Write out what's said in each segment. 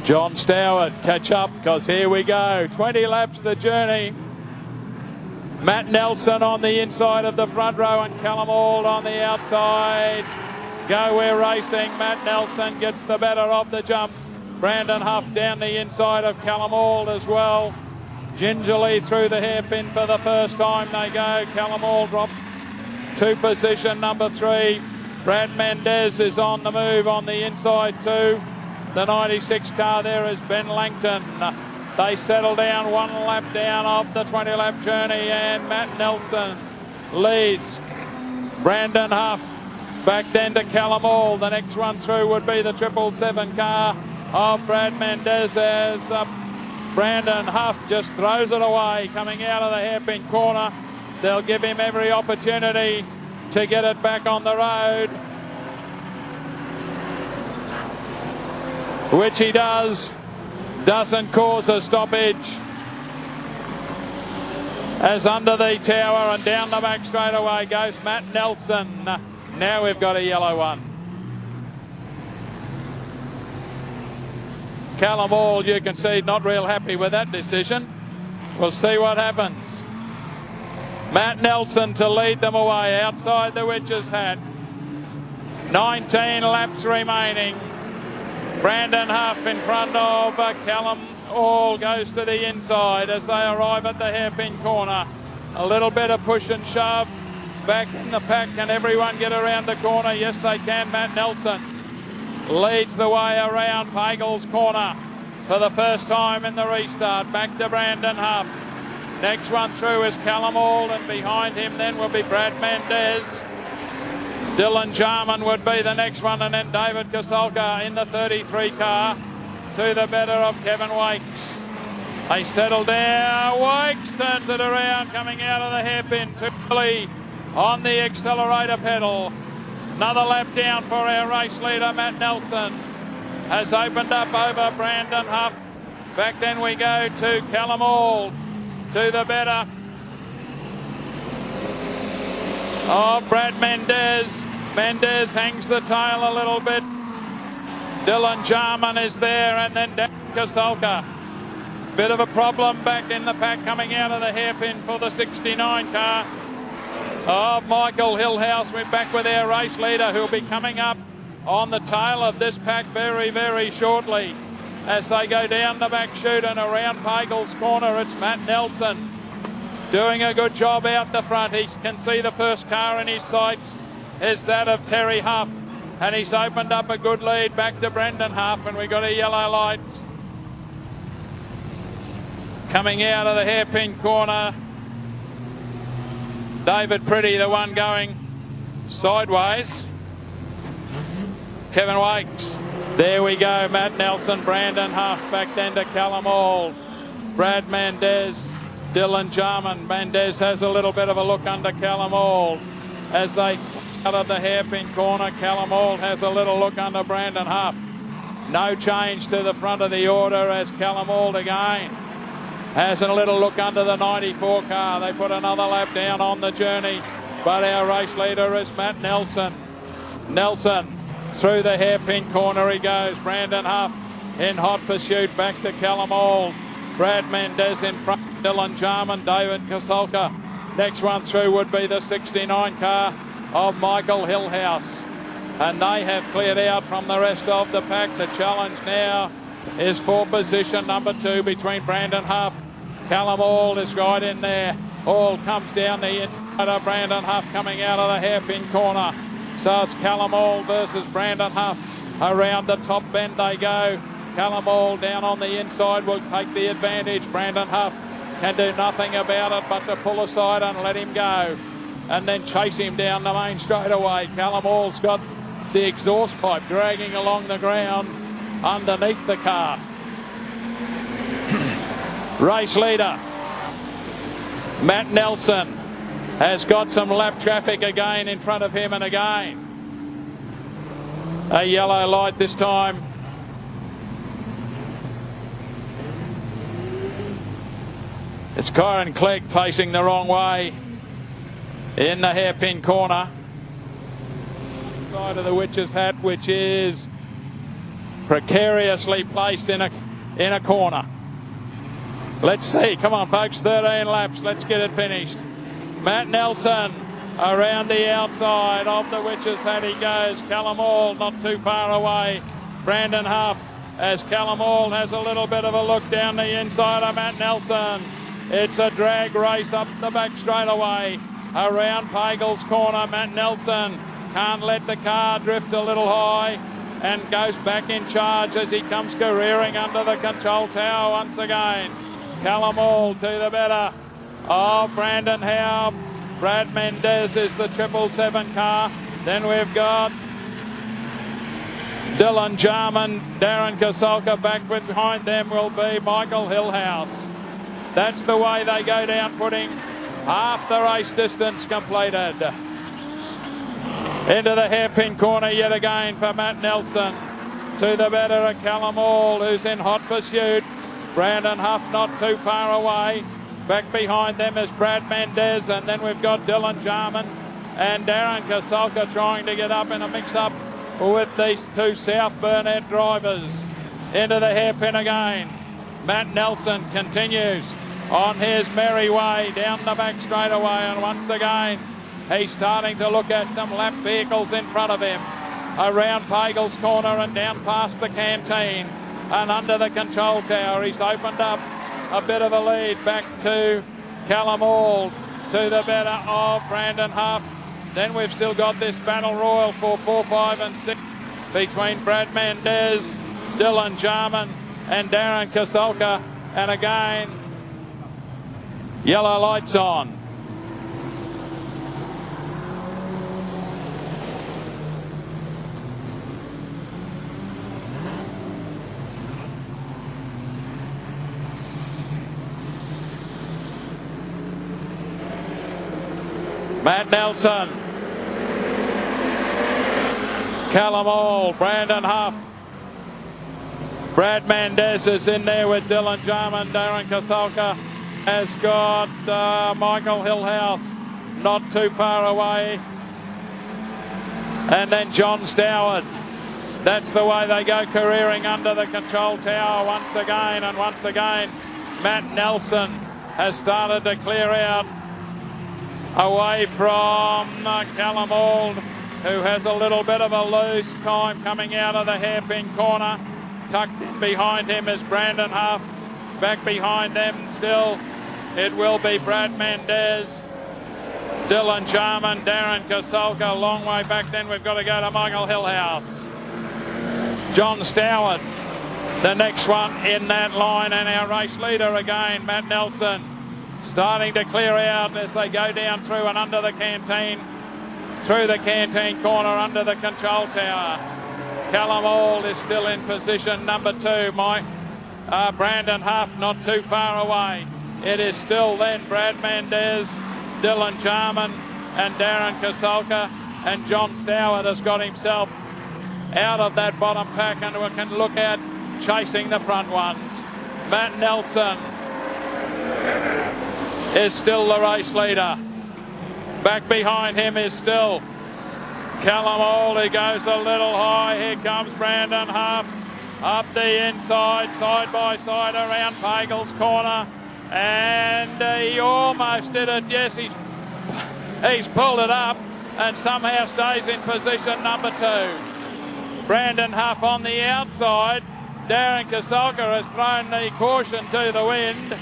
John Stowart, catch up, because here we go. 20 laps the journey. Matt Nelson on the inside of the front row and Callum Auld on the outside. Go, we're racing. Matt Nelson gets the better of the jump. Brandon Huff down the inside of Callum Auld as well. Gingerly through the hairpin for the first time they go. Callum Auld dropped to position number 3. Brad Mendez is on the move on the inside too. The 96 car there is Ben Langton. They settle down 1 lap down of the 20 lap journey and Matt Nelson leads. Brandon Huff back then to Callum Auld. The next one through would be the 777 car of Brad Mendez as Brandon Huff just throws it away coming out of the hairpin corner. They'll give him every opportunity to get it back on the road, which he does. Doesn't cause a stoppage as under the tower and down the back straight away goes Matt Nelson. Now we've got a yellow one. Callum Auld, you can see, not real happy with that decision. We'll see what happens. Matt Nelson to lead them away outside the witch's hat. 19 laps remaining. Brandon Huff in front of Callum Auld goes to the inside as they arrive at the hairpin corner. A little bit of push and shove back in the pack. Can everyone get around the corner? Yes, they can. Matt Nelson leads the way around Pagel's corner for the first time in the restart. Back to Brandon Huff. Next one through is Callum Auld, and behind him then will be Brad Mendez. Dylan Jarman would be the next one, and then David Kasolka in the 33 car to the better of Kevin Wakes. They settle down. Wakes turns it around coming out of the hairpin. Too early on the accelerator pedal. Another lap down for our race leader, Matt Nelson. Has opened up over Brandon Huff. Back then we go to Callum Auld to the better of Brad Mendez. Mendez hangs the tail a little bit. Dylan Jarman is there, and then Dan Kasolka. Bit of a problem back in the pack coming out of the hairpin for the 69 car of Michael Hillhouse. We're back with our race leader who'll be coming up on the tail of this pack very, very shortly. As they go down the back chute and around Pagel's corner, it's Matt Nelson doing a good job out the front. He can see the first car in his sights is that of Terry Huff, and he's opened up a good lead back to Brendan Huff, and we got a yellow light coming out of the hairpin corner. David Pretty, the one going sideways. Kevin Wakes. There we go. Matt Nelson, Brandon Huff, back then to Callum Auld. Brad Mendez, Dylan Jarman. Mendez has a little bit of a look under Callum Auld. As they out of the hairpin corner, Callum Auld has a little look under Brandon Huff. No change to the front of the order as Callum Auld again has a little look under the 94 car. They put another lap down on the journey, but our race leader is Matt Nelson. Nelson through the hairpin corner he goes. Brandon Huff in hot pursuit back to Callum Auld. Brad Mendez in front, Dylan Jarman, David Kasolka. Next one through would be the 69 car of Michael Hillhouse. And they have cleared out from the rest of the pack. The challenge now is for position number 2 between Brandon Huff. Callum Auld is right in there. Auld comes down the inside of Brandon Huff coming out of the hairpin corner. So it's Callum Auld versus Brandon Huff. Around the top bend they go. Callum Auld down on the inside will take the advantage. Brandon Huff can do nothing about it but to pull aside and let him go, and then chase him down the main straightaway. Callum Auld's got the exhaust pipe dragging along the ground underneath the car. Race leader Matt Nelson has got some lap traffic again in front of him, and again a yellow light this time. It's Kyron Clegg facing the wrong way in the hairpin corner. Side of the witch's hat, which is precariously placed in a corner. Let's see. Come on, folks. 13 laps. Let's get it finished. Matt Nelson around the outside of the Witch's Hat he goes. Callum Hall not too far away. Brandon Huff as Callum Hall has a little bit of a look down the inside of Matt Nelson. It's a drag race up the back straight away. Around Pagel's corner, Matt Nelson can't let the car drift a little high and goes back in charge as he comes careering under the control tower once again. Callum Hall to the better of Brandon Howe. Brad Mendez is the 777 car. Then we've got Dylan Jarman, Darren Kasolka. Back behind them will be Michael Hillhouse. That's the way they go down, putting half the race distance completed. Into the hairpin corner yet again for Matt Nelson. To the better of Callum Hall, who's in hot pursuit. Brandon Huff not too far away. Back behind them is Brad Mendez, and then we've got Dylan Jarman and Darren Kasolka trying to get up in a mix-up with these two South Burnett drivers. Into the hairpin again. Matt Nelson continues on his merry way down the back straightaway, and once again he's starting to look at some lap vehicles in front of him. Around Pagel's corner and down past the canteen and under the control tower. He's opened up a bit of a lead back to Callum Hall, to the better of Brandon Huff. Then we've still got this battle royal for 4, 5 and 6 between Brad Mendez, Dylan Jarman and Darren Kasolka. And again, yellow lights on. Matt Nelson, Callum Hall, Brandon Huff, Brad Mendez is in there with Dylan Jarman. Darren Kasolka has got Michael Hillhouse not too far away, and then John Stoward. That's the way they go careering under the control tower once again, and once again Matt Nelson has started to clear out away from Callum Hall, who has a little bit of a loose time coming out of the hairpin corner. Tucked in behind him is Brandon Huff. Back behind them still it will be Brad Mendez, Dylan Jarman, Darren Kasolka. A long way back then we've got to go to Michael Hillhouse. John Stoward, the next one in that line, and our race leader again, Matt Nelson, starting to clear out as they go down through and under the canteen, through the canteen corner, under the control tower. Callum Hall is still in position number 2. Brandon Huff not too far away. It is still then Brad Mendez, Dylan Jarman and Darren Kasolka, and John Stoward has got himself out of that bottom pack, and we can look at chasing the front ones. Matt Nelson is still the race leader. Back behind him is still Callum Hall. He goes a little high. Here comes Brandon Huff up the inside, side by side around Pagel's corner, and he almost did it. Yes, he's pulled it up and somehow stays in position number 2. Brandon Huff on the outside. Darren Kasolka has thrown the caution to the wind,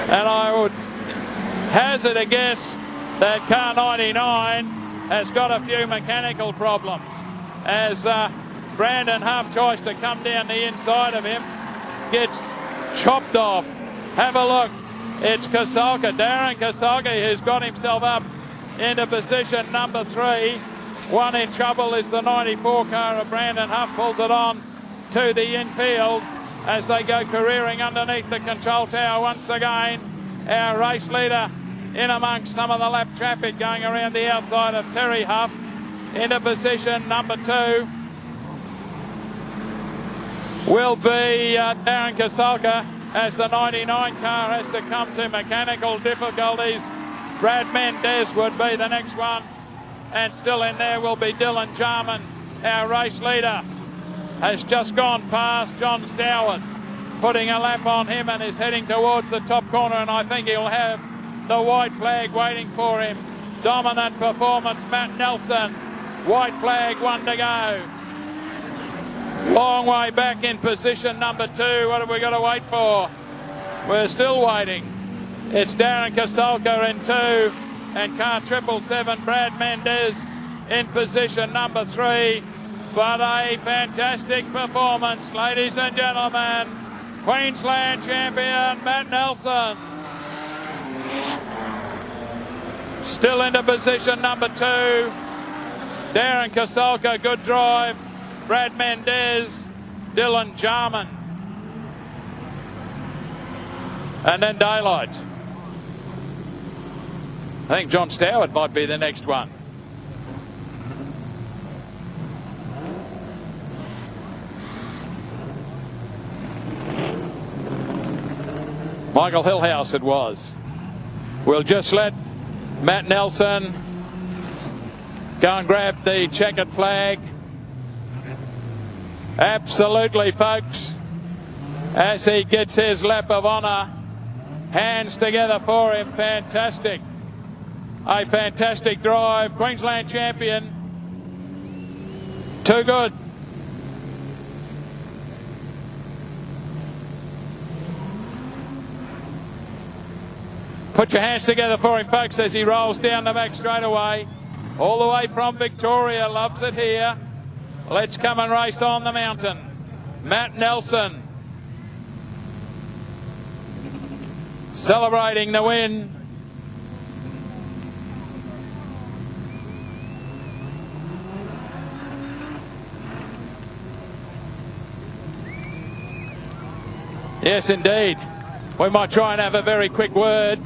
and I would hazard a guess that car 99 has got a few mechanical problems as Brandon Huff tries to come down the inside of him, gets chopped off. Have a look. It's Kasolka, Darren Kasolka, who's got himself up into position number 3. One in trouble is the 94 car of Brandon Huff, pulls it on to the infield as they go careering underneath the control tower once again. Our race leader in amongst some of the lap traffic going around the outside of Terry Huff into position number 2 will be Darren Kasolka as the 99 car has succumbed to mechanical difficulties. Brad Mendez would be the next one, and still in there will be Dylan Jarman, our race leader. has just gone past John Stowart, putting a lap on him and is heading towards the top corner, and I think he'll have the white flag waiting for him. Dominant performance, Matt Nelson. White flag, 1 to go. Long way back in position number 2. What have we got to wait for? We're still waiting. It's Darren Kasalka in 2 and car 777 Brad Mendez in position number 3. But a fantastic performance, ladies and gentlemen. Queensland champion Matt Nelson. Still into position number 2. Darren Kasalka, good drive. Brad Mendez, Dylan Jarman. And then daylight. I think John Stowart might be the next one. Michael Hillhouse it was. We'll just let Matt Nelson go and grab the checkered flag. Absolutely, folks. As he gets his lap of honour, hands together for him. Fantastic. A fantastic drive. Queensland champion. Too good. Put your hands together for him, folks, as he rolls down the back straightaway. All the way from Victoria, loves it here. Let's come and race on the mountain. Matt Nelson celebrating the win. Yes, indeed. We might try and have a very quick word